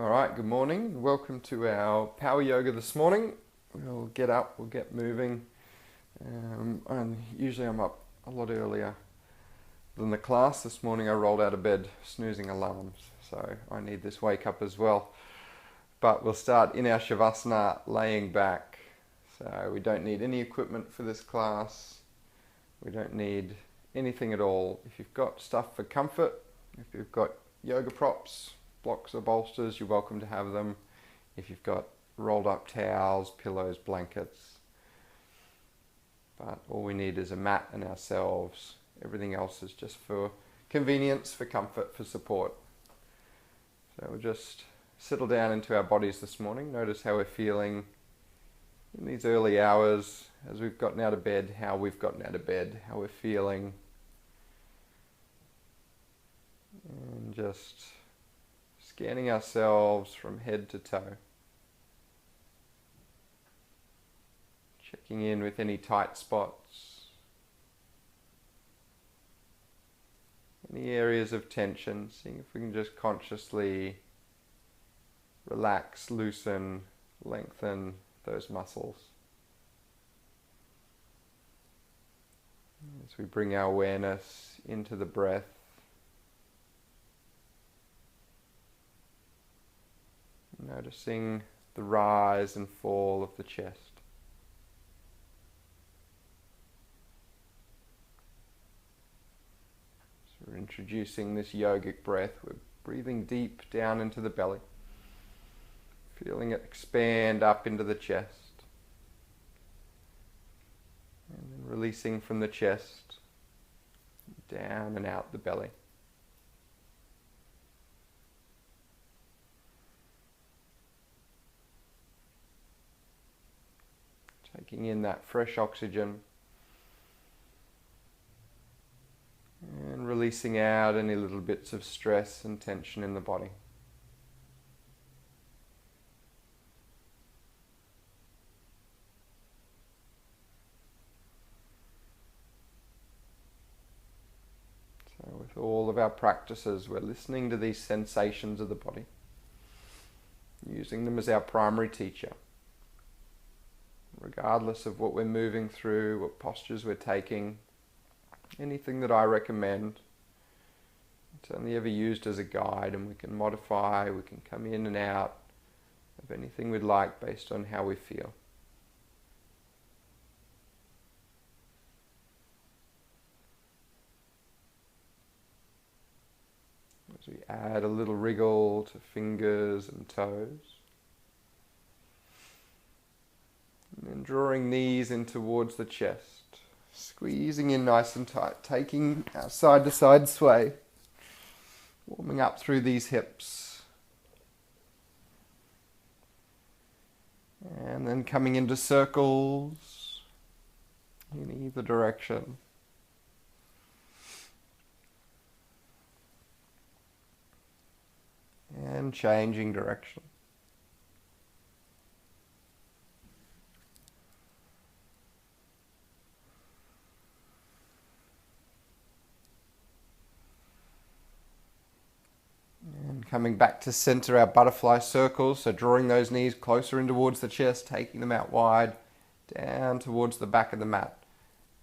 All right, good morning. Welcome to our power yoga this morning. We'll get up, we'll get moving. And usually I'm up a lot earlier than the class. This morning I rolled out of bed snoozing alarms, so I need this wake up as well. But we'll start in our Shavasana laying back. So we don't need any equipment for this class. We don't need anything at all. If you've got stuff for comfort, if you've got yoga props, blocks or bolsters, you're welcome to have them. If you've got rolled up towels, pillows, blankets. But all we need is a mat and ourselves. Everything else is just for convenience, for comfort, for support. So we'll just settle down into our bodies this morning. Notice how we're feeling in these early hours as we've gotten out of bed, how we've gotten out of bed, how we're feeling. And just scanning ourselves from head to toe. Checking in with any tight spots. Any areas of tension, seeing if we can just consciously relax, loosen, lengthen those muscles. As we bring our awareness into the breath, noticing the rise and fall of the chest. So we're introducing this yogic breath. We're breathing deep down into the belly, feeling it expand up into the chest, and then releasing from the chest, down and out the belly. Taking in that fresh oxygen and releasing out any little bits of stress and tension in the body. So with all of our practices, we're listening to these sensations of the body, using them as our primary teacher. Regardless of what we're moving through, what postures we're taking, anything that I recommend, it's only ever used as a guide, and we can modify, we can come in and out of anything we'd like based on how we feel. As we add a little wriggle to fingers and toes. And then drawing knees in towards the chest, squeezing in nice and tight, taking our side to side sway, warming up through these hips. And then coming into circles in either direction. And changing direction. Coming back to center, our butterfly circles, so drawing those knees closer in towards the chest, taking them out wide, down towards the back of the mat,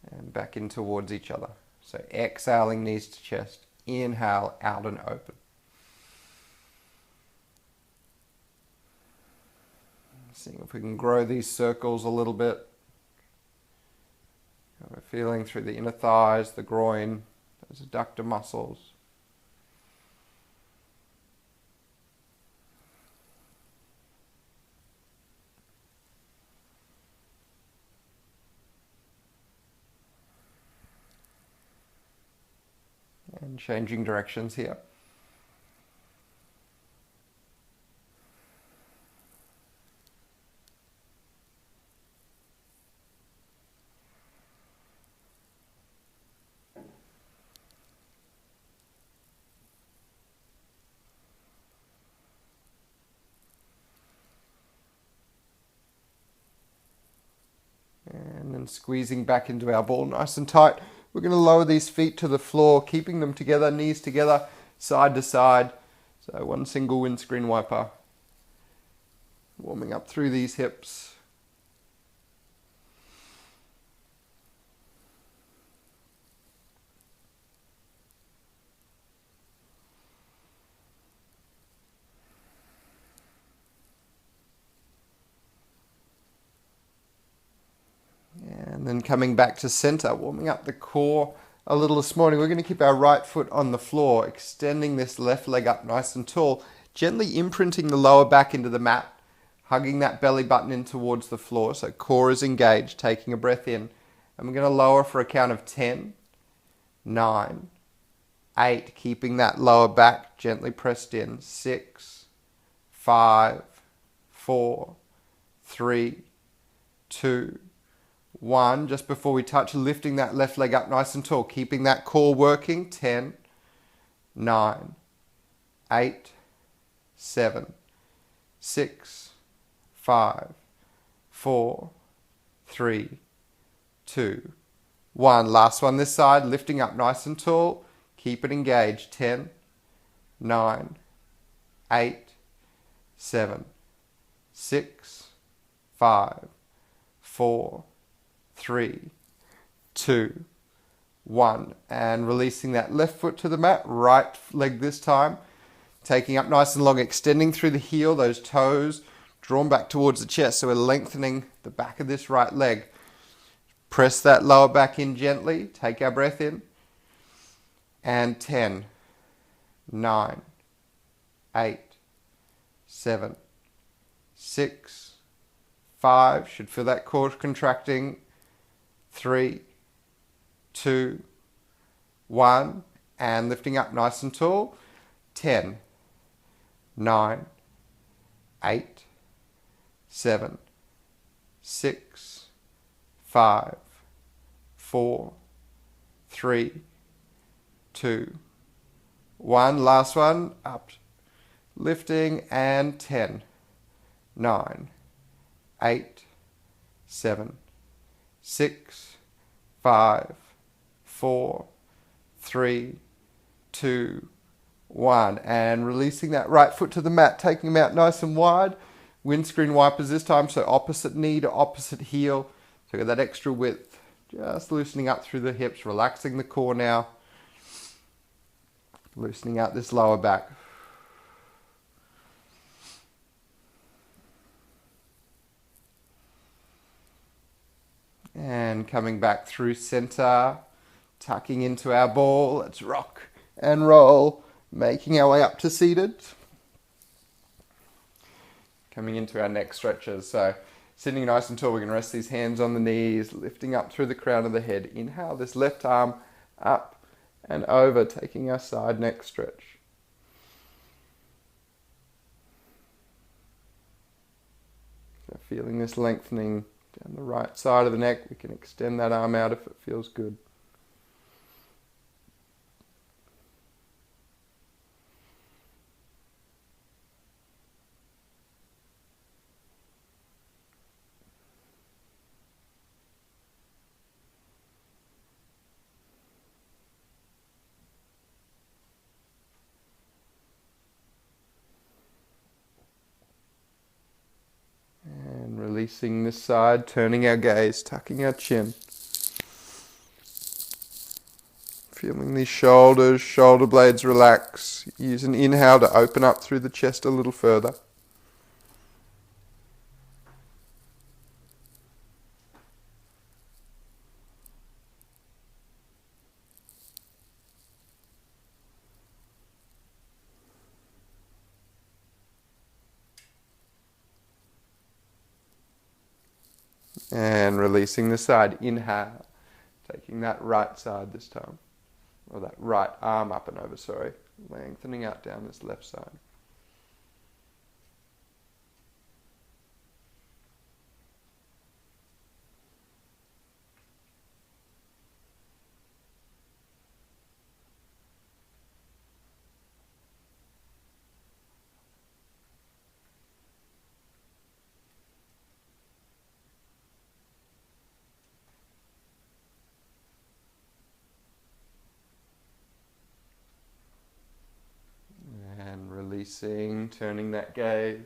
and back in towards each other. So exhaling knees to chest, inhale, out and open. Seeing if we can grow these circles a little bit. We're feeling through the inner thighs, the groin, those adductor muscles. And changing directions here. And then squeezing back into our ball nice and tight. We're going to lower these feet to the floor, keeping them together, knees together, side to side. So one single windscreen wiper Warming up through these hips. And then coming back to center, warming up the core a little this morning. We're going to keep our right foot on the floor, extending this left leg up nice and tall, gently imprinting the lower back into the mat, hugging that belly button in towards the floor. So core is engaged, taking a breath in. And we're going to lower for a count of 10, 9, 8, keeping that lower back gently pressed in. 6, 5, 4, 3, 2, 1. Just before we touch, lifting that left leg up nice and tall, keeping that core working. 10, 9, 8, 7, 6, 5, 4, 3, 2, 1. Last one this side, lifting up nice and tall. Keep it engaged. 10, 9, 8, 7, 6, 5, 4, 3, 2, 1. And releasing that left foot to the mat, right leg this time. Taking up nice and long, extending through the heel, those toes drawn back towards the chest. So we're lengthening the back of this right leg. Press that lower back in gently. Take our breath in. And 10, 9, 8, 7, 6, 5. Should feel that core contracting. 3, 2, 1. And lifting up nice and tall. 10, 9, 8, 7, 6, 5, 4, 3, 2, 1. Last one. Up. Lifting. And 10, 9, 8, 7, 6, 5, 4, 3, 2, 1. And releasing that right foot to the mat, taking them out nice and wide. Windscreen wipers this time, so opposite knee to opposite heel. So get that extra width. Just loosening up through the hips, relaxing the core now. Loosening out this lower back. And coming back through center, tucking into our ball. Let's rock and roll, making our way up to seated. Coming into our neck stretches. So sitting nice and tall, we're going to rest these hands on the knees, lifting up through the crown of the head. Inhale this left arm up and over, taking our side neck stretch. So feeling this lengthening down the right side of the neck. We can extend that arm out if it feels good. Releasing this side, turning our gaze, tucking our chin. Feeling these shoulders, shoulder blades relax. Use an inhale to open up through the chest a little further. And releasing the side, inhale, taking that right side this time, or that right arm up and over, sorry, lengthening out down this left side. Releasing, turning that gaze.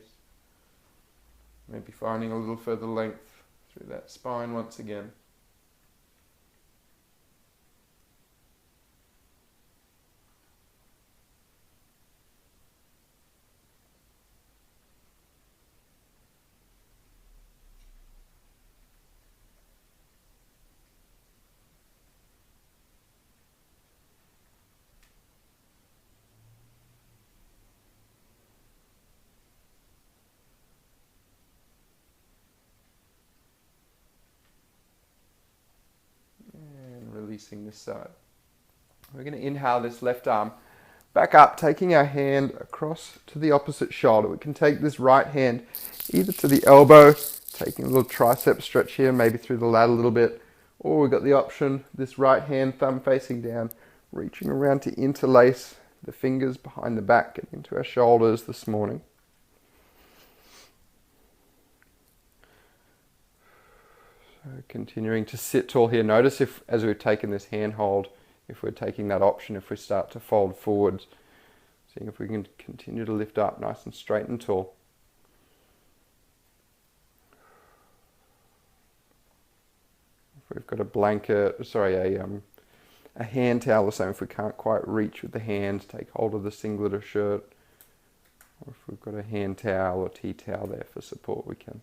Maybe finding a little further length through that spine once again. Releasing this side. We're going to inhale this left arm back up, taking our hand across to the opposite shoulder. We can take this right hand either to the elbow, taking a little tricep stretch here, maybe through the lat a little bit, or we've got the option, this right hand, thumb facing down, reaching around to interlace the fingers behind the back and into our shoulders this morning. So continuing to sit tall here. Notice if, as we've taken this hand hold, if we're taking that option, if we start to fold forwards, seeing if we can continue to lift up nice and straight and tall. If we've got a blanket, a hand towel or something, if we can't quite reach with the hand, take hold of the singlet or shirt, or if we've got a hand towel or tea towel there for support, we can.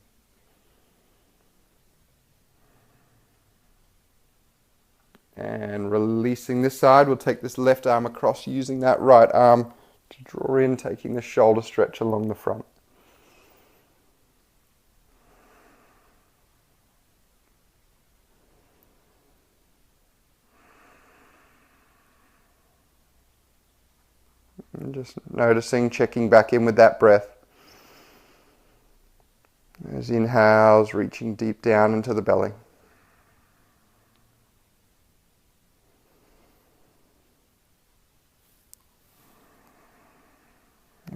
And releasing this side, we'll take this left arm across, using that right arm to draw in, taking the shoulder stretch along the front. And just noticing, checking back in with that breath. As inhales, reaching deep down into the belly.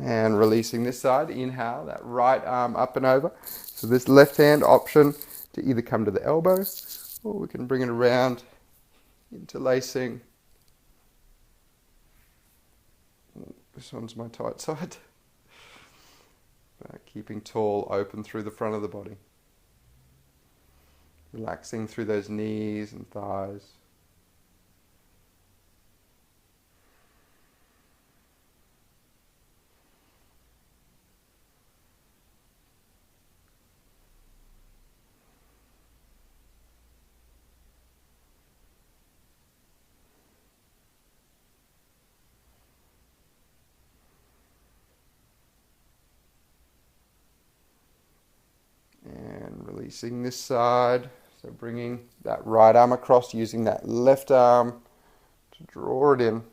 And releasing this side, inhale, that right arm up and over. So this left hand option to either come to the elbow, or we can bring it around, interlacing. This one's my tight side. Keeping tall, open through the front of the body. Relaxing through those knees and thighs. Releasing this side, so bringing that right arm across, using that left arm to draw it in.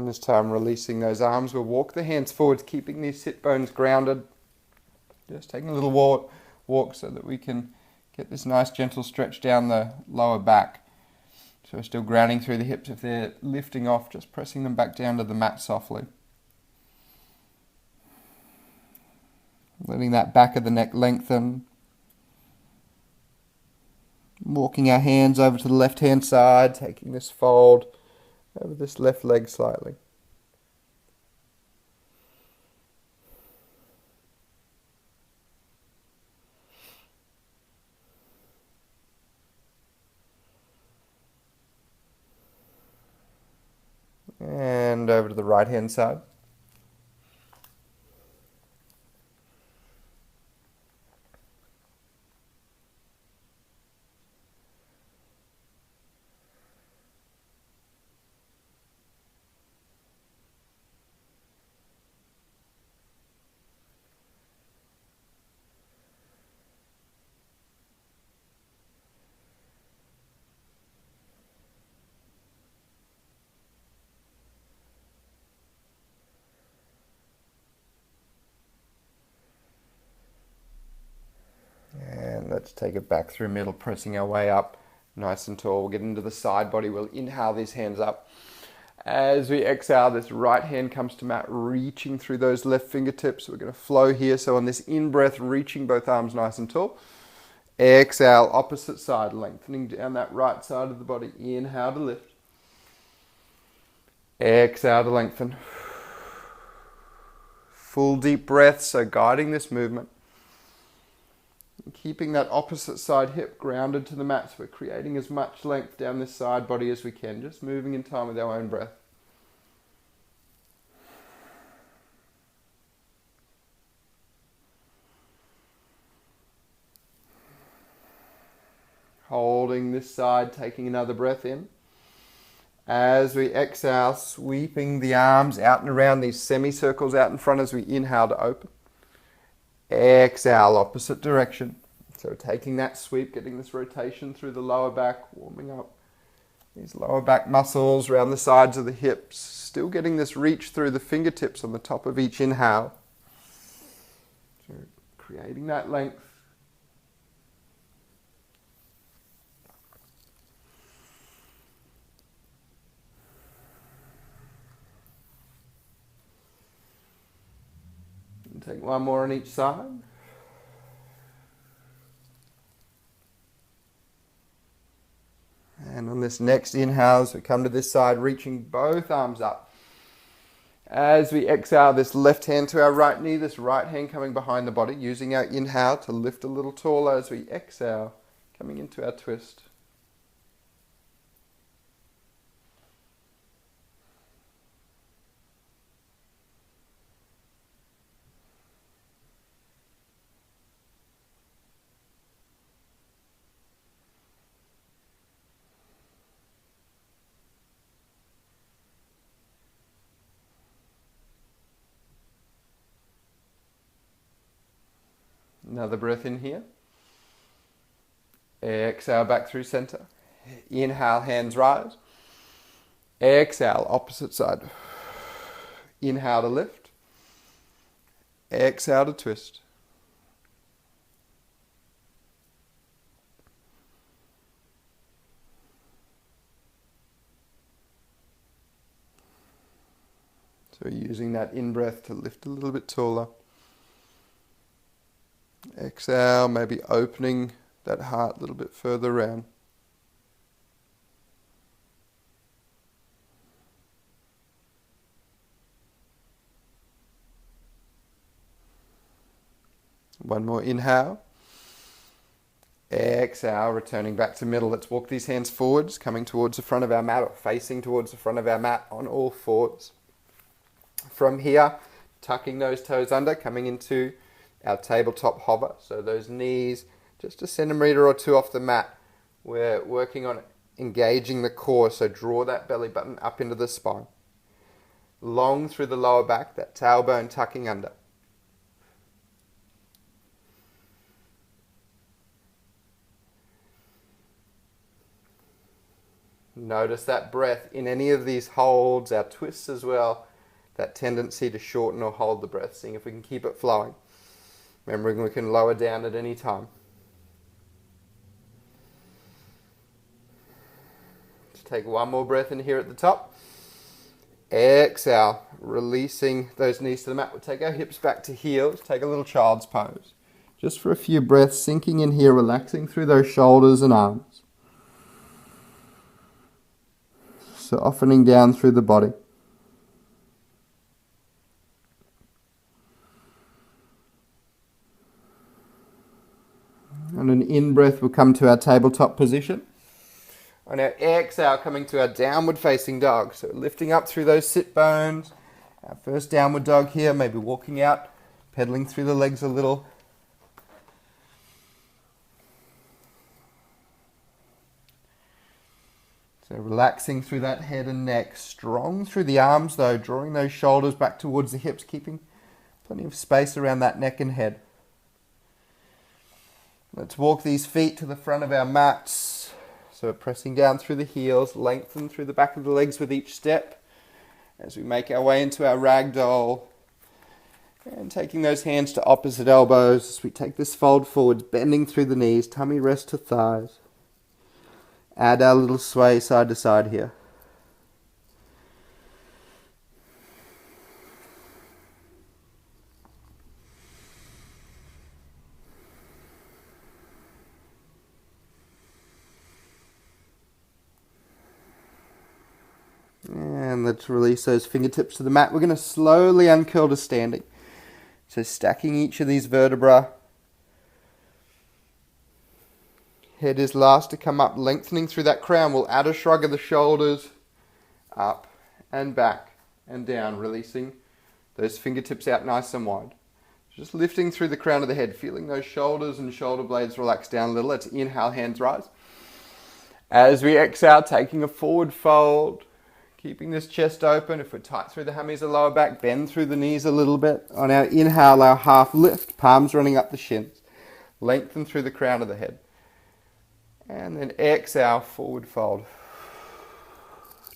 This time releasing those arms, we'll walk the hands forwards, keeping these sit bones grounded. Just taking a little walk so that we can get this nice gentle stretch down the lower back. So we're still grounding through the hips. If they're lifting off, just pressing them back down to the mat softly. Letting that back of the neck lengthen. Walking our hands over to the left hand side, taking this fold over this left leg slightly. And over to the right hand side. Let's take it back through middle, pressing our way up Nice and tall. We'll get into the side body. We'll inhale these hands up. As we exhale, this right hand comes to mat, reaching through those left fingertips. We're going to flow here. So on this in-breath, reaching both arms nice and tall. Exhale, opposite side, lengthening down that right side of the body. Inhale to lift. Exhale to lengthen. Full deep breath, so guiding this movement. Keeping that opposite side hip grounded to the mat, so we're creating as much length down this side body as we can, just moving in time with our own breath. Holding this side, taking another breath in. As we exhale, sweeping the arms out and around, these semicircles out in front as we inhale to open. Exhale, opposite direction. So taking that sweep, getting this rotation through the lower back, warming up these lower back muscles around the sides of the hips. Still getting this reach through the fingertips on the top of each inhale. So creating that length. And take one more on each side. And on this next inhale, as we come to this side, reaching both arms up. As we exhale, this left hand to our right knee, this right hand coming behind the body, using our inhale to lift a little taller as we exhale, coming into our twist. Another breath in here. Exhale back through center. Inhale, hands rise. Exhale, opposite side. Inhale to lift. Exhale to twist. So using that in-breath to lift a little bit taller. Exhale, maybe opening that heart a little bit further around. One more inhale. Exhale, returning back to middle. Let's walk these hands forwards, coming towards the front of our mat or facing towards the front of our mat on all fours. From here, tucking those toes under, coming into our tabletop hover. So those knees just a centimetre or two off the mat. We're working on engaging the core, so draw that belly button up into the spine. Long through the lower back, that tailbone tucking under. Notice that breath in any of these holds, our twists as well, that tendency to shorten or hold the breath, seeing if we can keep it flowing. Remembering we can lower down at any time. Just take one more breath in here at the top. Exhale, releasing those knees to the mat. We'll take our hips back to heels, take a little child's pose. Just for a few breaths, sinking in here, relaxing through those shoulders and arms. Softening down through the body. On an in-breath, we'll come to our tabletop position. On our exhale, coming to our downward facing dog. So lifting up through those sit bones. Our first downward dog here, maybe walking out, pedaling through the legs a little. So relaxing through that head and neck. Strong through the arms though, drawing those shoulders back towards the hips, keeping plenty of space around that neck and head. Let's walk these feet to the front of our mats. So pressing down through the heels, lengthen through the back of the legs with each step as we make our way into our ragdoll. And taking those hands to opposite elbows as we take this fold forwards, bending through the knees, tummy rest to thighs. Add our little sway side to side here. And let's release those fingertips to the mat. We're going to slowly uncurl to standing. So stacking each of these vertebrae. Head is last to come up, lengthening through that crown. We'll add a shrug of the shoulders, up and back and down, releasing those fingertips out nice and wide. Just lifting through the crown of the head, feeling those shoulders and shoulder blades relax down a little. Let's inhale, hands rise. As we exhale, taking a forward fold, keeping this chest open. If we're tight through the hammies or lower back, bend through the knees a little bit. On our inhale, our half lift, palms running up the shins. Lengthen through the crown of the head. And then exhale, forward fold.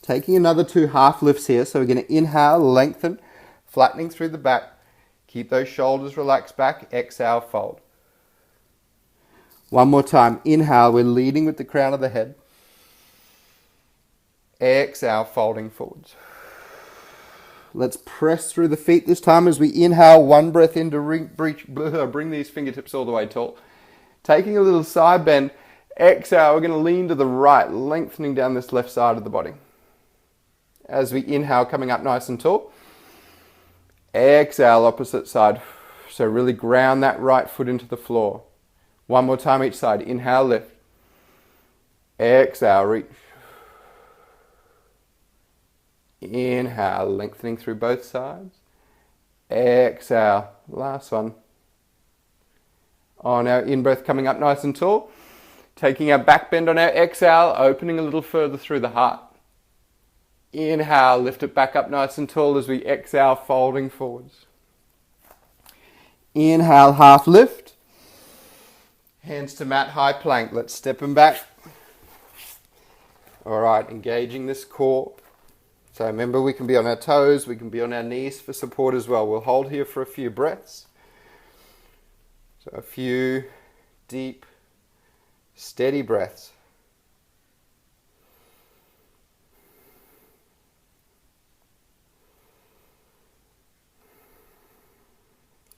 Taking another 2 half lifts here. So we're going to inhale, lengthen, flattening through the back. Keep those shoulders relaxed back. Exhale, fold. One more time. Inhale, we're leading with the crown of the head. Exhale, folding forwards. Let's press through the feet this time as we inhale. One breath in to bring these fingertips all the way tall. Taking a little side bend. Exhale, we're going to lean to the right, lengthening down this left side of the body. As we inhale, coming up nice and tall. Exhale, opposite side. So really ground that right foot into the floor. One more time each side. Inhale, lift. Exhale, reach. Inhale, lengthening through both sides. Exhale, last one. On our in-breath, coming up nice and tall. Taking our back bend on our exhale, opening a little further through the heart. Inhale, lift it back up nice and tall as we exhale, folding forwards. Inhale, half lift. Hands to mat, high plank. Let's step them back. All right, engaging this core. So remember, we can be on our toes, we can be on our knees for support as well. We'll hold here for a few breaths. So a few deep, steady breaths.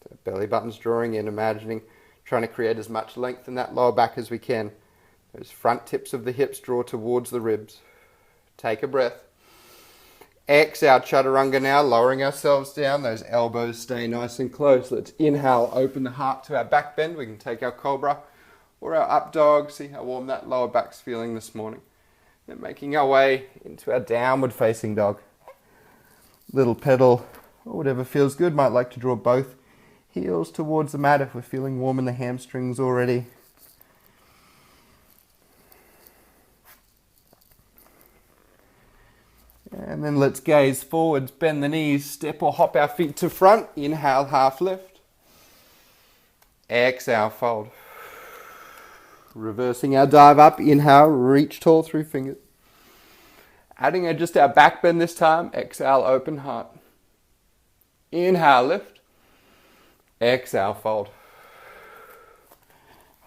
So belly button's drawing in, imagining trying to create as much length in that lower back as we can. Those front tips of the hips draw towards the ribs. Take a breath. Exhale, chaturanga now, lowering ourselves down. Those elbows stay nice and close. Let's inhale, open the heart to our back bend. We can take our cobra or our up dog. See how warm that lower back's feeling this morning. Then making our way into our downward facing dog. Little pedal or whatever feels good. Might like to draw both heels towards the mat if we're feeling warm in the hamstrings already. And then let's gaze forwards, bend the knees, step or hop our feet to front. Inhale, half lift. Exhale, fold. Reversing our dive up. Inhale, reach tall through fingers. Adding just our back bend this time. Exhale, open heart. Inhale, lift. Exhale, fold.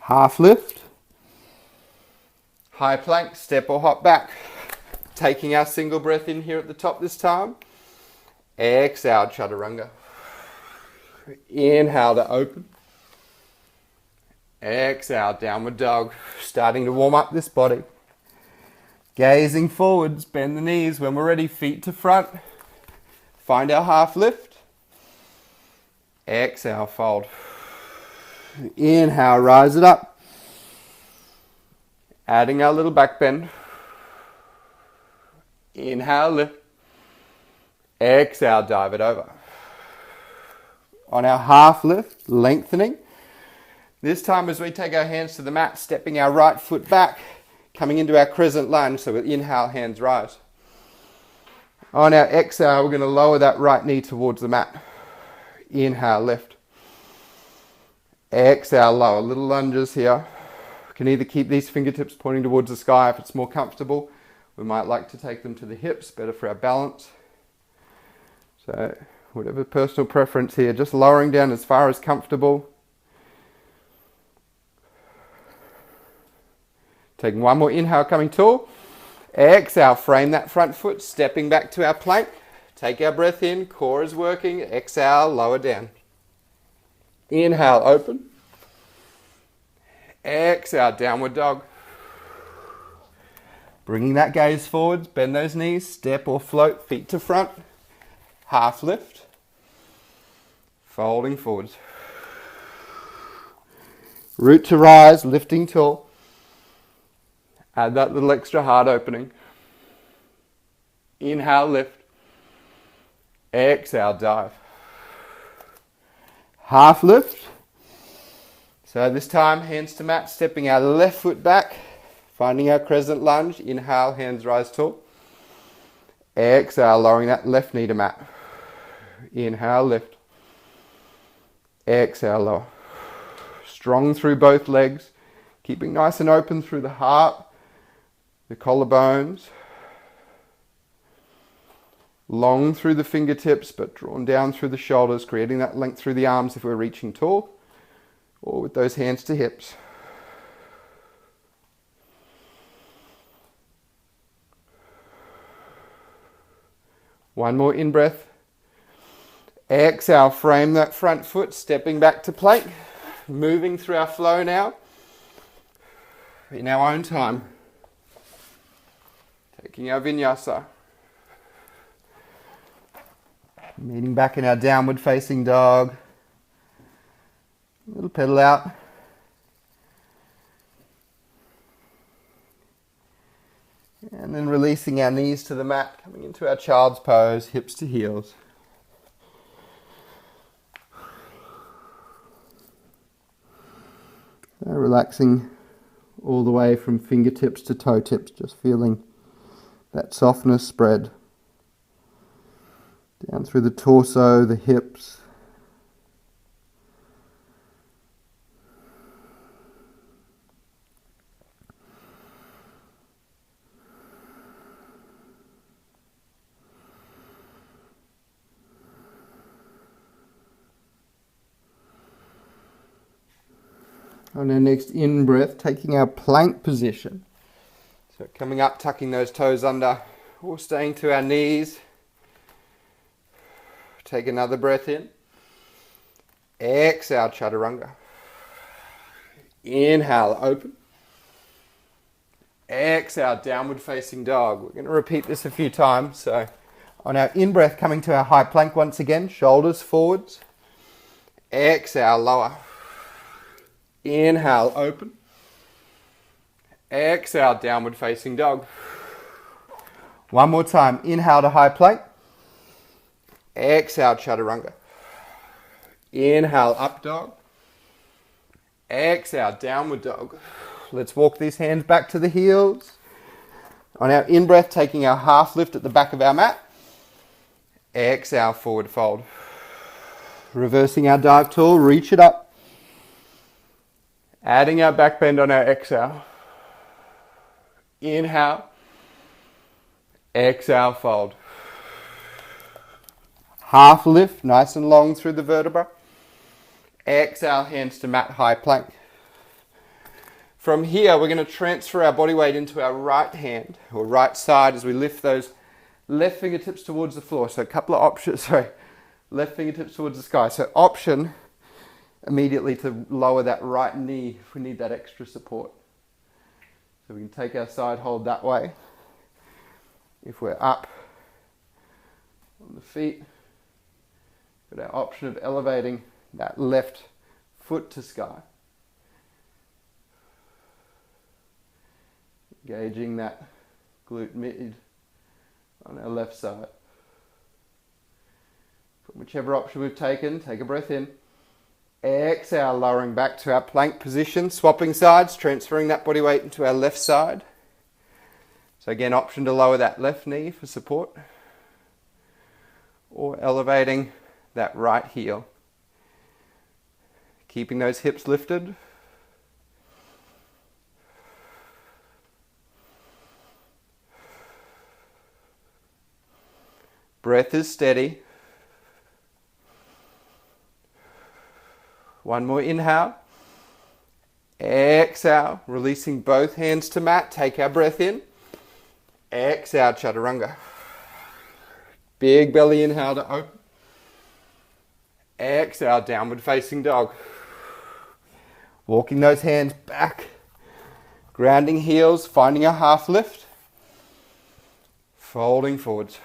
Half lift. High plank, step or hop back. Taking our single breath in here at the top this time. Exhale, chaturanga. Inhale to open. Exhale, downward dog. Starting to warm up this body. Gazing forwards, bend the knees. When we're ready, feet to front. Find our half lift. Exhale, fold. Inhale, rise it up. Adding our little back bend. Inhale, lift. Exhale, dive it over. On our half lift, lengthening. This time as we take our hands to the mat, stepping our right foot back, coming into our crescent lunge. So we'll inhale, hands rise. On our exhale, we're going to lower that right knee towards the mat. Inhale, lift. Exhale, lower. Little lunges here. We can either keep these fingertips pointing towards the sky if it's more comfortable. We might like to take them to the hips, better for our balance. So whatever personal preference here, just lowering down as far as comfortable. Taking one more inhale, coming tall. Exhale, frame that front foot, stepping back to our plank. Take our breath in, core is working. Exhale, lower down. Inhale, open. Exhale, downward dog. Bringing that gaze forwards, bend those knees, step or float, feet to front. Half lift. Folding forwards. Root to rise, lifting tall. Add that little extra heart opening. Inhale, lift. Exhale, dive. Half lift. So this time, hands to mat, stepping our left foot back, finding our crescent lunge. Inhale, hands rise tall. Exhale, lowering that left knee to mat. Inhale, lift. Exhale, lower. Strong through both legs, keeping nice and open through the heart, the collarbones. Long through the fingertips, but drawn down through the shoulders, creating that length through the arms if we're reaching tall, or with those hands to hips. One more in-breath. Exhale, frame that front foot, stepping back to plank, moving through our flow now, in our own time. Taking our vinyasa. Meeting back in our downward facing dog. Little pedal out. And then releasing our knees to the mat, coming into our child's pose, hips to heels. So relaxing all the way from fingertips to toe tips, just feeling that softness spread down through the torso, the hips. On our next in-breath, taking our plank position. So coming up, tucking those toes under, or staying to our knees. Take another breath in. Exhale, chaturanga. Inhale, open. Exhale, downward facing dog. We're going to repeat this a few times. So on our in-breath, coming to our high plank once again, shoulders forwards. Exhale, lower. Inhale, open. Exhale, downward facing dog. One more time. Inhale to high plank. Exhale, chaturanga. Inhale, up dog. Exhale, downward dog. Let's walk these hands back to the heels. On our in-breath, taking our half lift at the back of our mat. Exhale, forward fold. Reversing our dive tall, reach it up. Adding our back bend on our exhale. Inhale. Exhale, fold. Half lift, nice and long through the vertebra. Exhale, hands to mat, high plank. From here, we're going to transfer our body weight into our right hand or right side as we lift those left fingertips towards the floor. So a couple of options, left fingertips towards the sky. So option immediately to lower that right knee if we need that extra support. So we can take our side hold that way. If we're up on the feet, got our option of elevating that left foot to sky. Engaging that glute mid on our left side. From whichever option we've taken, take a breath in. Exhale, lowering back to our plank position, swapping sides, transferring that body weight into our left side. So again, option to lower that left knee for support, or elevating that right heel. Keeping those hips lifted. Breath is steady. One more inhale. Exhale. exhale, releasing both hands to mat. Take our breath in. Exhale, chaturanga. Big belly inhale to open. Exhale, downward facing dog. Walking those hands back. Grounding heels, finding a half lift. Folding forwards.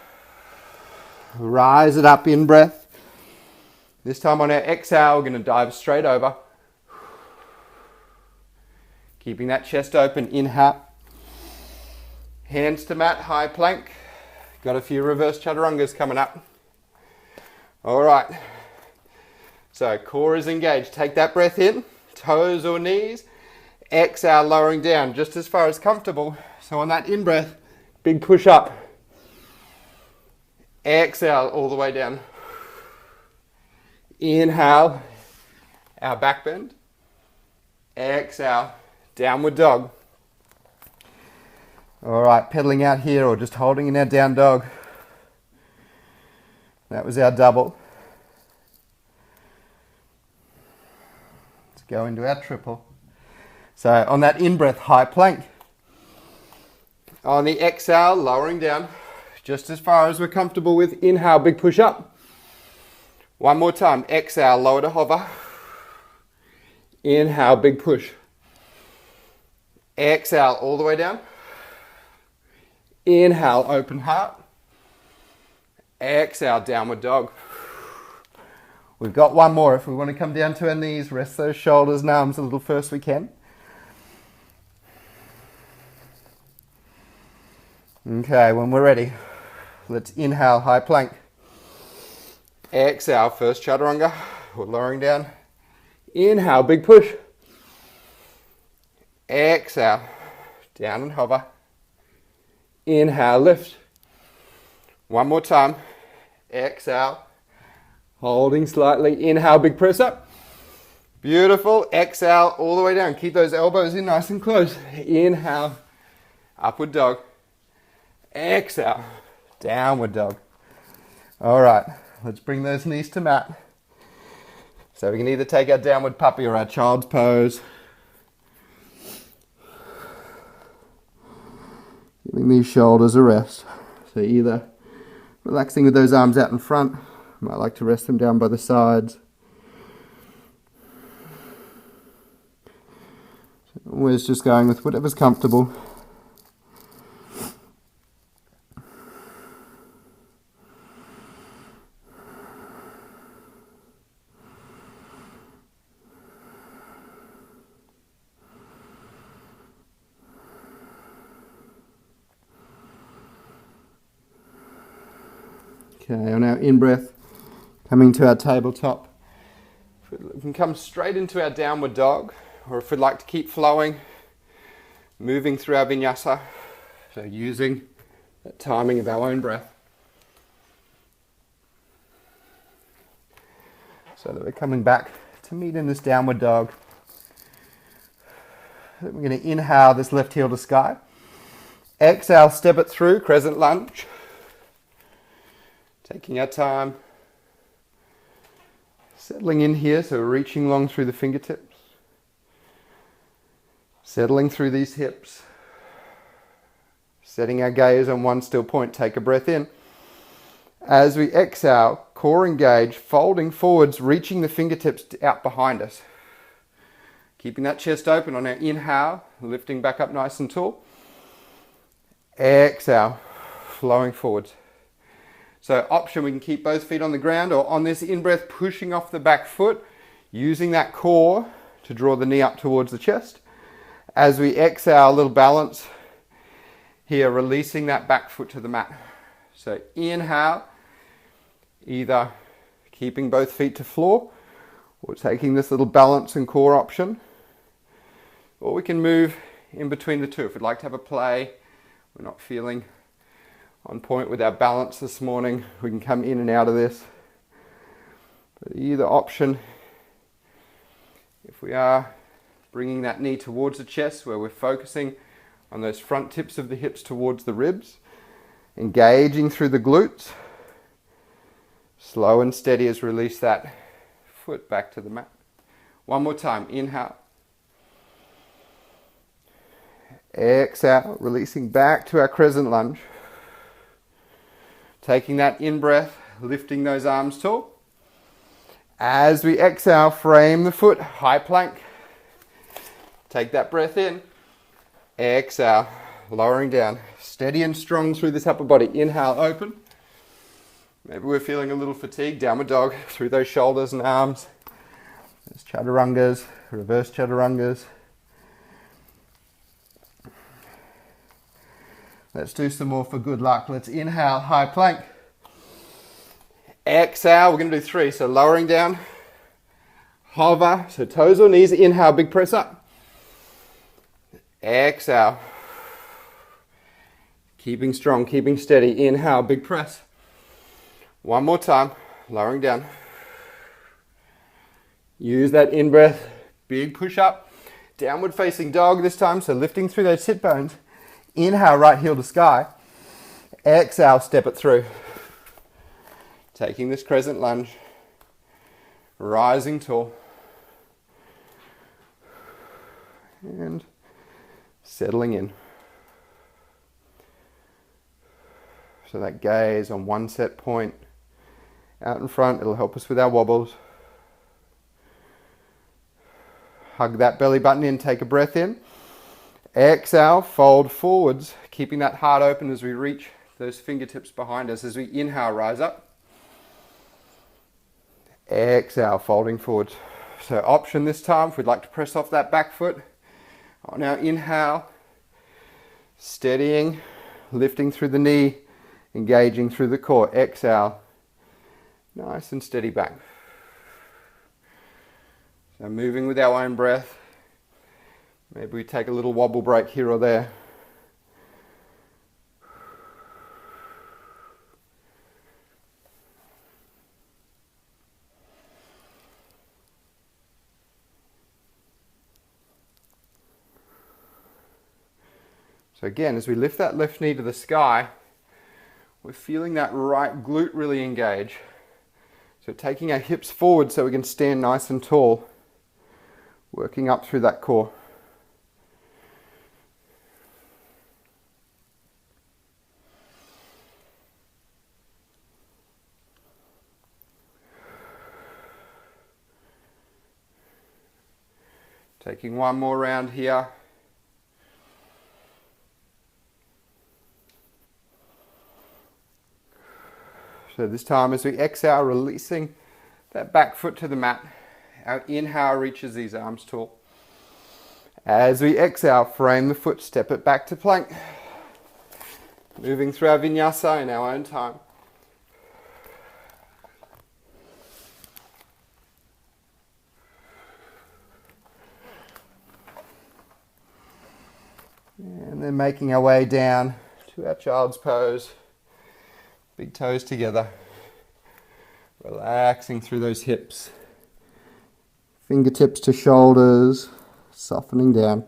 Rise it up in breath. This time on our exhale, we're going to dive straight over. Keeping that chest open, inhale. Hands to mat, high plank. Got a few reverse chaturangas coming up. All right. So core is engaged. Take that breath in, toes or knees. Exhale, lowering down just as far as comfortable. So on that in-breath, big push up. Exhale, all the way down. Inhale, our back bend. Exhale, downward dog. All right, pedaling out here or just holding in our down dog. That was our double. Let's go into our triple. So on that in-breath, high plank. On the exhale, lowering down just as far as we're comfortable with. Inhale, big push up. One more time. Exhale, lower to hover. Inhale, big push. Exhale, all the way down. Inhale, open heart. Exhale, downward dog. We've got one more. If we want to come down to our knees, rest those shoulders and arms a little first we can. Okay, when we're ready, let's inhale, high plank. Exhale, first chaturanga. We're lowering down. Inhale, big push. Exhale, down and hover. Inhale, lift. One more time. Exhale, holding slightly. Inhale, big press up. Beautiful. Exhale, all the way down. Keep those elbows in nice and close. Inhale, upward dog. Exhale, downward dog. All right, let's bring those knees to mat. So we can either take our downward puppy or our child's pose. Giving these shoulders a rest. So either relaxing with those arms out in front. Might like to rest them down by the sides. So always just going with whatever's comfortable. Okay, on our in-breath, coming to our tabletop. We can come straight into our downward dog, or if we'd like to keep flowing, moving through our vinyasa, so using that timing of our own breath. So that we're coming back to meet in this downward dog. We're going to inhale this left heel to sky. Exhale, step it through, crescent lunge. Taking our time, settling in here, so we're reaching long through the fingertips, settling through these hips, setting our gaze on one still point. Take a breath in. As we exhale, core engage, folding forwards, reaching the fingertips out behind us. Keeping that chest open on our inhale, lifting back up nice and tall. Exhale, flowing forwards. So option, we can keep both feet on the ground, or on this in-breath, pushing off the back foot, using that core to draw the knee up towards the chest. As we exhale, a little balance here, releasing that back foot to the mat. So inhale, either keeping both feet to floor, or taking this little balance and core option. Or we can move in between the two. If we'd like to have a play, we're not feeling on point with our balance this morning, we can come in and out of this. But either option, if we are bringing that knee towards the chest, where we're focusing on those front tips of the hips towards the ribs, engaging through the glutes, slow and steady as release that foot back to the mat. One more time, inhale. Exhale, releasing back to our crescent lunge. Taking that in-breath, lifting those arms tall. As we exhale, frame the foot, high plank. Take that breath in. Exhale, lowering down. Steady and strong through this upper body. Inhale, open. Maybe we're feeling a little fatigued. Downward dog through those shoulders and arms. There's chaturangas, reverse chaturangas. Let's do some more for good luck. Let's inhale, high plank. Exhale, we're going to do 3. So lowering down, hover, so toes or knees. Inhale, big press up. Exhale. Keeping strong, keeping steady. Inhale, big press. One more time, lowering down. Use that in-breath, big push up. Downward facing dog this time, so lifting through those sit bones. Inhale, right heel to sky. Exhale, step it through. Taking this crescent lunge, rising tall. And settling in. So that gaze on one set point out in front, it'll help us with our wobbles. Hug that belly button in, take a breath in. Exhale, fold forwards, keeping that heart open as we reach those fingertips behind us. As we inhale, rise up. Exhale, folding forwards. So option this time, if we'd like to press off that back foot. On our inhale, steadying, lifting through the knee, engaging through the core. Exhale, nice and steady back. So moving with our own breath. Maybe we take a little wobble break here or there. So again, as we lift that left knee to the sky, we're feeling that right glute really engage. So taking our hips forward so we can stand nice and tall, working up through that core. Taking one more round here. So this time as we exhale, releasing that back foot to the mat. Our inhale reaches these arms tall. As we exhale, frame the foot, step it back to plank. Moving through our vinyasa in our own time. And then making our way down to our child's pose. Big toes together. Relaxing through those hips. Fingertips to shoulders, softening down.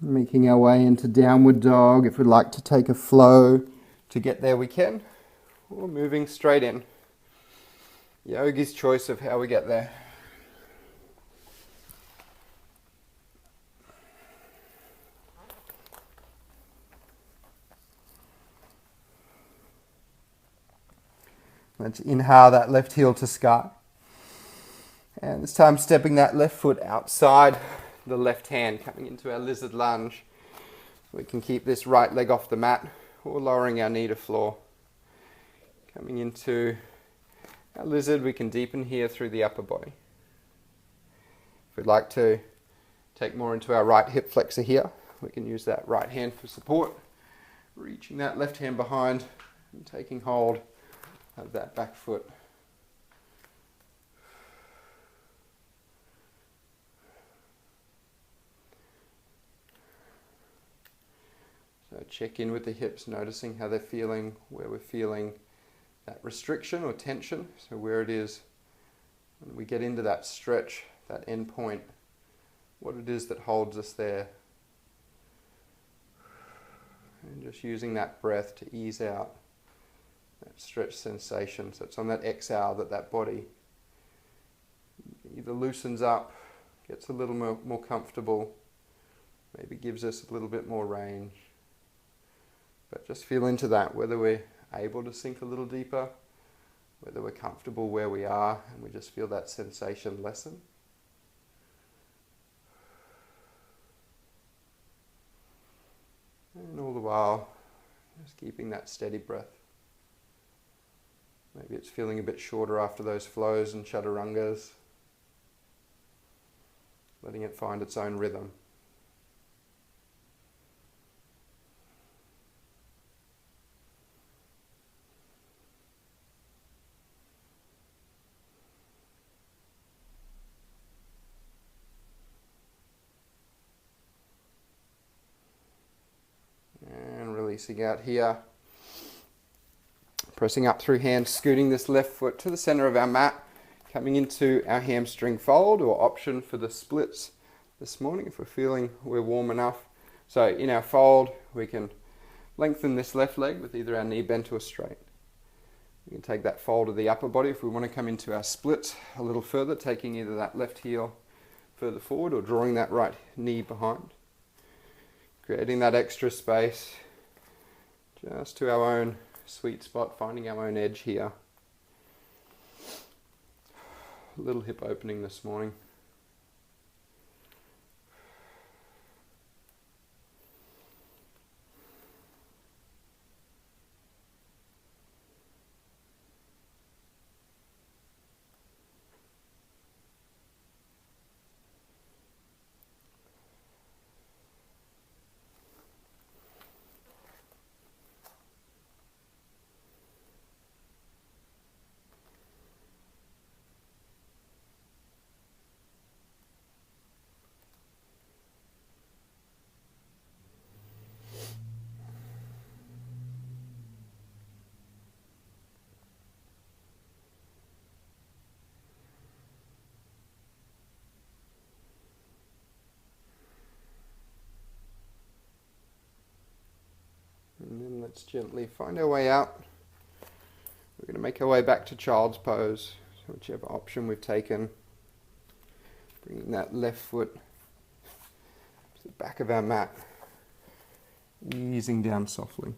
Making our way into downward dog. If we'd like to take a flow to get there, we can. Or moving straight in. Yogi's choice of how we get there. Let's inhale that left heel to sky. And this time stepping that left foot outside the left hand, coming into our lizard lunge. We can keep this right leg off the mat or lowering our knee to floor. Coming into our lizard, we can deepen here through the upper body. If we'd like to take more into our right hip flexor here. We can use that right hand for support, reaching that left hand behind and taking hold of that back foot. So check in with the hips, noticing how they're feeling, where we're feeling that restriction or tension. So where it is when we get into that stretch, that end point, what it is that holds us there. And just using that breath to ease out that stretch sensation. So it's on that exhale that that body either loosens up, gets a little more comfortable, maybe gives us a little bit more range. But just feel into that, whether we're able to sink a little deeper, whether we're comfortable where we are, and we just feel that sensation lessen. And all the while, just keeping that steady breath. Maybe it's feeling a bit shorter after those flows and chaturangas. Letting it find its own rhythm. Releasing out here, pressing up through hands, scooting this left foot to the center of our mat, coming into our hamstring fold, or option for the splits this morning if we're feeling we're warm enough. So in our fold, we can lengthen this left leg with either our knee bent or straight. We can take that fold of the upper body if we want to come into our splits a little further, taking either that left heel further forward or drawing that right knee behind, creating that extra space just to our own sweet spot, finding our own edge here. A little hip opening this morning. And then let's gently find our way out. We're going to make our way back to child's pose, so whichever option we've taken. Bringing that left foot to the back of our mat, easing down softly.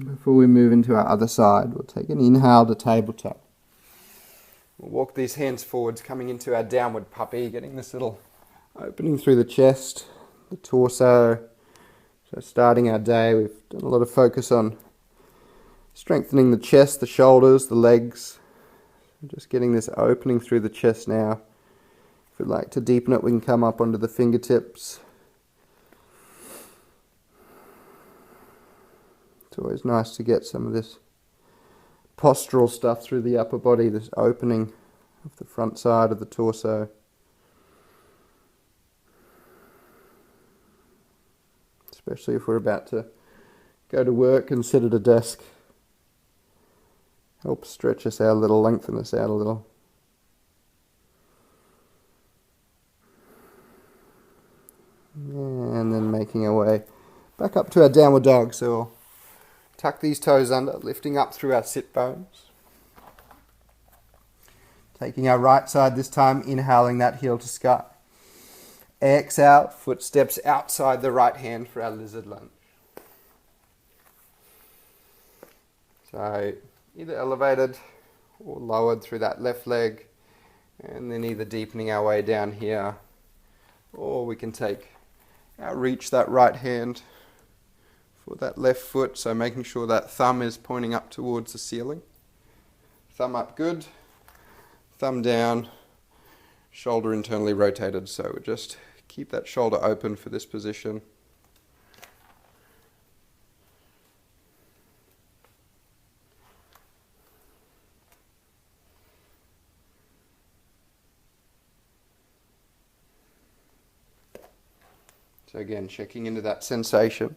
Before we move into our other side, we'll take an inhale to tabletop. We'll walk these hands forwards, coming into our downward puppy, getting this little opening through the chest, the torso. So starting our day, we've done a lot of focus on strengthening the chest, the shoulders, the legs. Just getting this opening through the chest now. If we'd like to deepen it, we can come up onto the fingertips. It's always nice to get some of this postural stuff through the upper body, this opening of the front side of the torso. Especially if we're about to go to work and sit at a desk. Help stretch us out a little, lengthen us out a little. And then making our way back up to our downward dog. So we'll tuck these toes under, lifting up through our sit bones. Taking our right side this time, inhaling that heel to sky. Exhale, footsteps outside the right hand for our lizard lunge. So either elevated or lowered through that left leg, And then either deepening our way down here, or we can reach that right hand for that left foot, so making sure that thumb is pointing up towards the ceiling. Thumb up good, thumb down, shoulder internally rotated, so we just keep that shoulder open for this position. So again, checking into that sensation.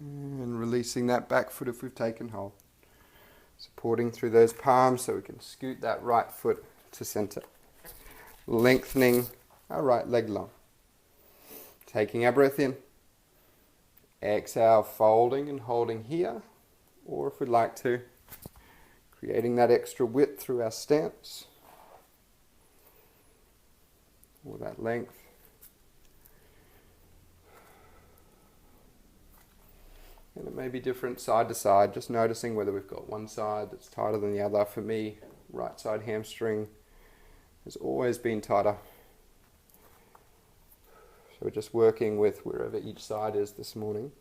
And releasing that back foot if we've taken hold. Supporting through those palms so we can scoot that right foot to center. Lengthening our right leg long. Taking our breath in. Exhale, folding and holding here. Or if we'd like to, creating that extra width through our stance. Or that length. And it may be different side to side, just noticing whether we've got one side that's tighter than the other. For me, right side hamstring has always been tighter. So we're just working with wherever each side is this morning.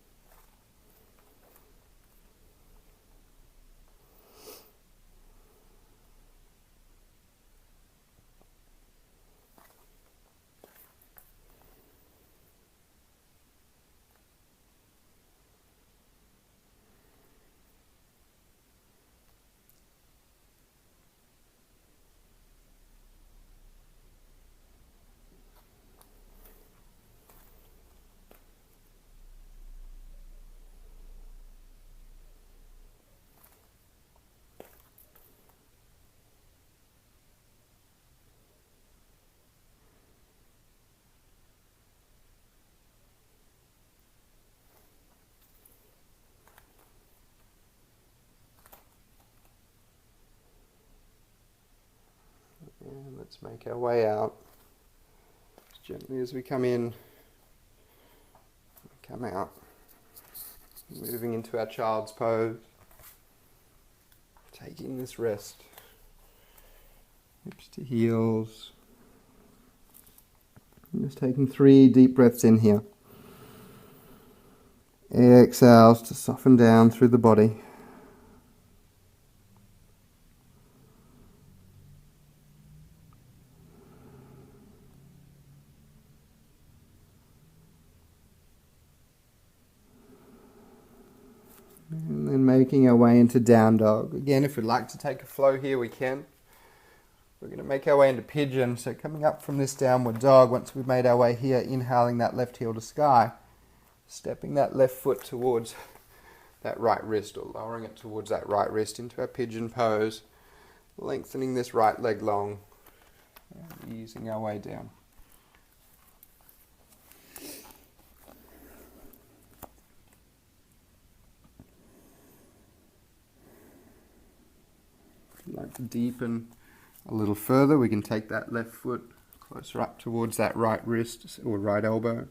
And let's make our way out as gently as we come in, come out. Moving into our child's pose, taking this rest, hips to heels. And just taking 3 deep breaths in here. Exhales to soften down through the body. And then making our way into down dog. Again, if we'd like to take a flow here, we can. We're going to make our way into pigeon. So coming up from this downward dog, once we've made our way here, inhaling that left heel to sky, stepping that left foot towards that right wrist, or lowering it towards that right wrist into our pigeon pose, lengthening this right leg long, and easing our way down. If you'd like to deepen a little further, we can take that left foot closer up towards that right wrist or right elbow.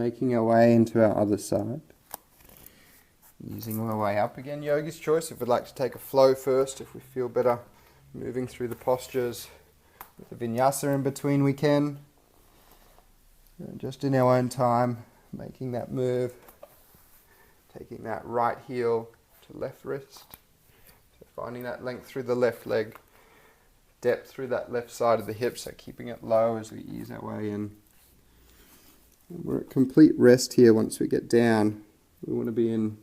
making our way into our other side. Using our way up again, yogi's choice. If we'd like to take a flow first, if we feel better moving through the postures with the vinyasa in between, we can. And just in our own time, making that move, taking that right heel to left wrist. So finding that length through the left leg, depth through that left side of the hip, so keeping it low as we ease our way in. And we're at complete rest here. Once we get down, we want to be in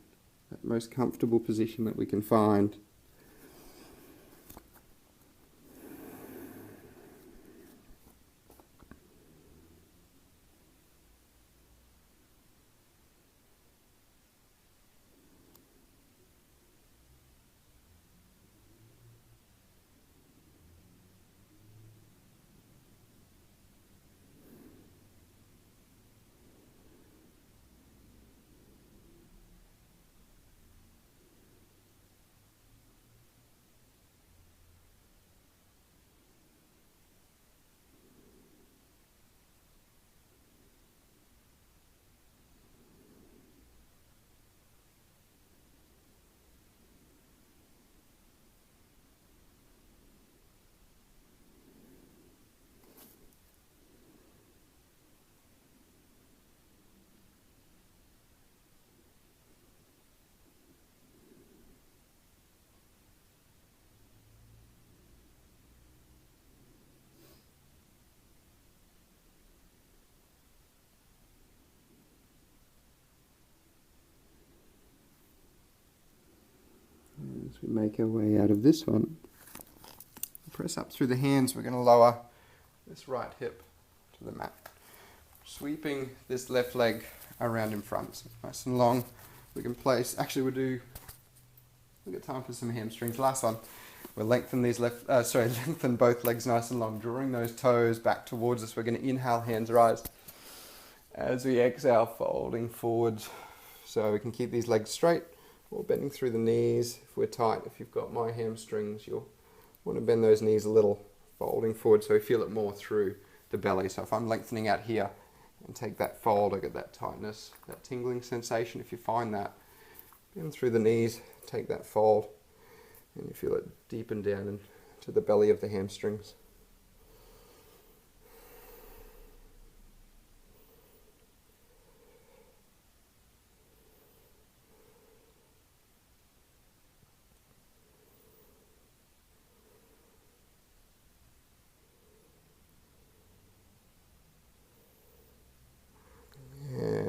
that most comfortable position that we can find. As we make our way out of this one, press up through the hands. We're going to lower this right hip to the mat, sweeping this left leg around in front. So nice and long. We can place, actually we've got time for some hamstrings. Last one. We'll lengthen these lengthen both legs nice and long, drawing those toes back towards us. We're going to inhale, hands rise. As we exhale, folding forwards, so we can keep these legs straight. Or bending through the knees if we're tight. If you've got my hamstrings, you'll want to bend those knees a little, folding forward so we feel it more through the belly. So if I'm lengthening out here and take that fold, I get that tightness, that tingling sensation. If you find that, bend through the knees, take that fold, and you feel it deepen down into the belly of the hamstrings.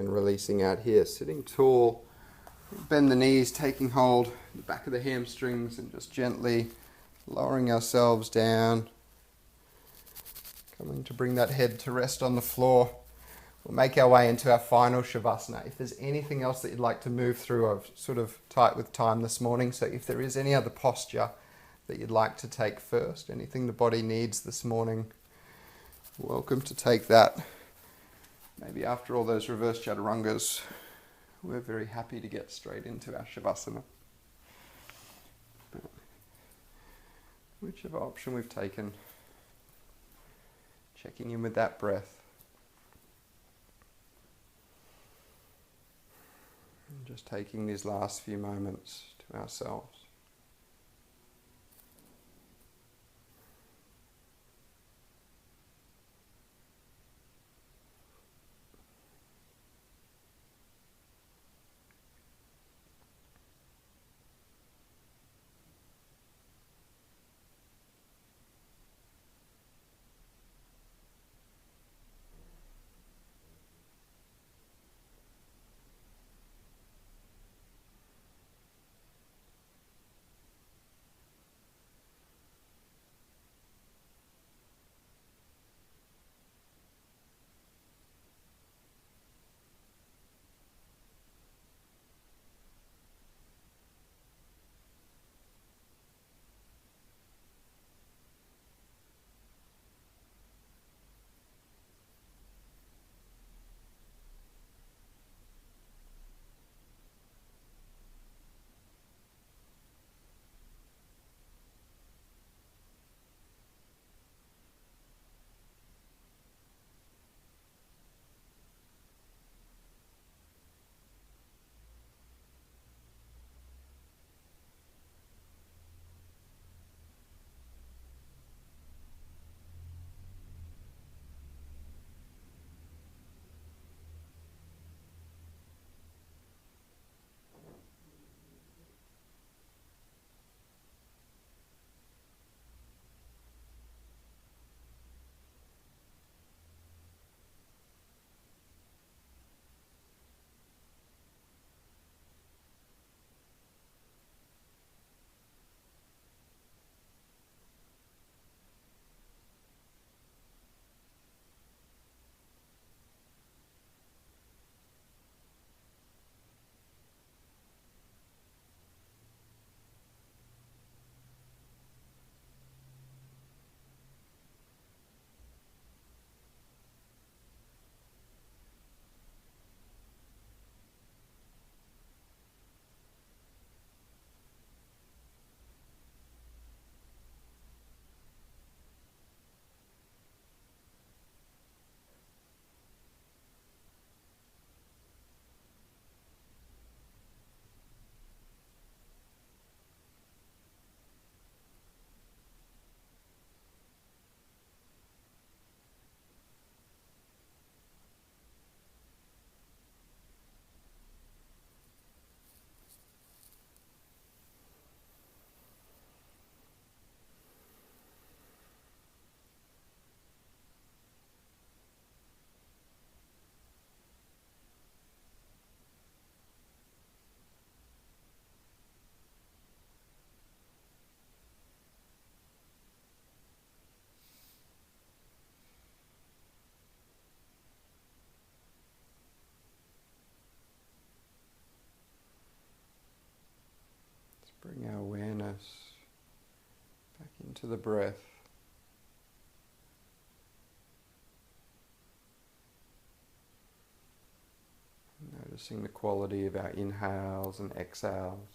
Releasing out here, sitting tall, bend the knees, taking hold the back of the hamstrings and just gently lowering ourselves down, coming to bring that head to rest on the floor. We'll make our way into our final Shavasana. If there's anything else that you'd like to move through, I've sort of tight with time this morning, so if there is any other posture that you'd like to take first, anything the body needs this morning, welcome to take that. Maybe after all those reverse chaturangas, we're very happy to get straight into our Shavasana. But whichever option we've taken, checking in with that breath. And just taking these last few moments to ourselves. Bring our awareness back into the breath. Noticing the quality of our inhales and exhales.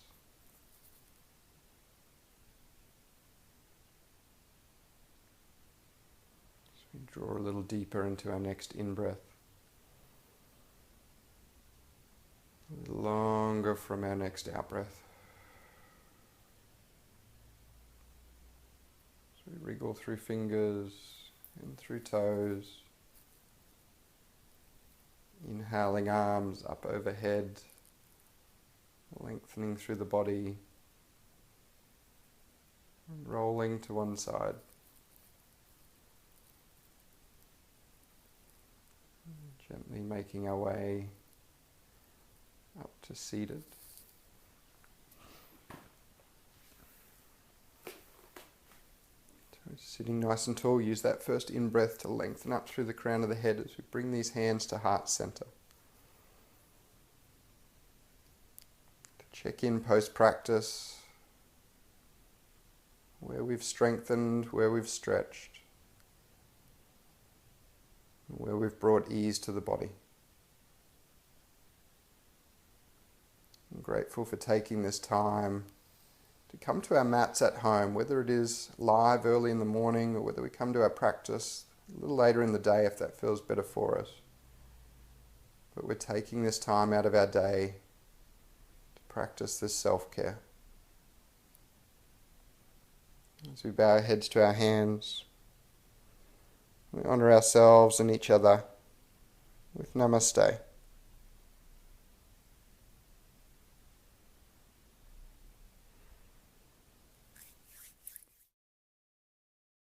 As we draw a little deeper into our next in-breath. A little longer from our next out-breath. So we wriggle through fingers and through toes. Inhaling arms up overhead, lengthening through the body, and rolling to one side. Gently making our way up to seated. So sitting nice and tall, use that first in-breath to lengthen up through the crown of the head as we bring these hands to heart center. To check in post-practice, where we've strengthened, where we've stretched, and where we've brought ease to the body. I'm grateful for taking this time to come to our mats at home, whether it is live early in the morning or whether we come to our practice a little later in the day if that feels better for us. But we're taking this time out of our day to practice this self-care. As we bow our heads to our hands, we honor ourselves and each other with Namaste.